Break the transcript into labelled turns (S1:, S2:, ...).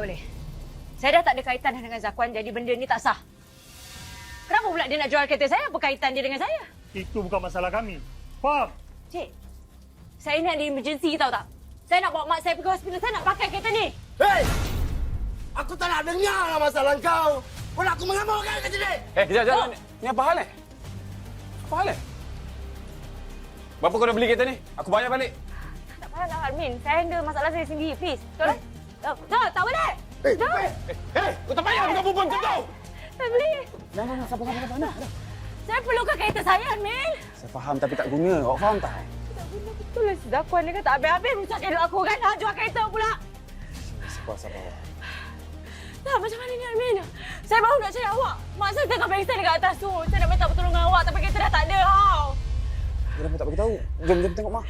S1: Tak boleh. Saya dah tak ada kaitan dengan Zakwan, jadi benda ni tak sah. Kenapa pula dia nak jual kereta saya? Apa kaitan dia dengan saya?
S2: Itu bukan masalah kami. Faham?
S1: Cik, saya ni ada emergency tahu tak? Saya nak bawa mak saya pergi hospital, saya nak pakai kereta ni.
S3: Hei! Aku tak nak dengar lah masalah kau. Kau nak aku mengamukkan kerja ni?
S4: Kejap. Ni apa hal ni? Apa hal ni? Berapa kau dah beli kereta ni? Aku bayar balik.
S1: Tak payahlah Armin, saya handle masalah saya sendiri, please. Tolong. Tak boleh.
S4: Kau tak payah dengan perempuan macam tu!
S1: Tak boleh.
S4: Jangan, sabar.
S1: Saya perlukan kereta saya, Armin.
S4: Saya faham tapi tak guna. Awak faham tak?
S1: Tak guna betul lah si Zakwan ni kan tak habis-habis rusak kereta aku kan. Nak jual kereta pula.
S4: Sabar.
S1: Tak, macam mana ni Armin? Saya baru nak cari awak. Mak saya tengah pengsan dekat atas tu. Saya nak minta pertolongan awak tapi kereta dah tak ada.
S4: Kenapa tak beritahu? Jom tengok mak.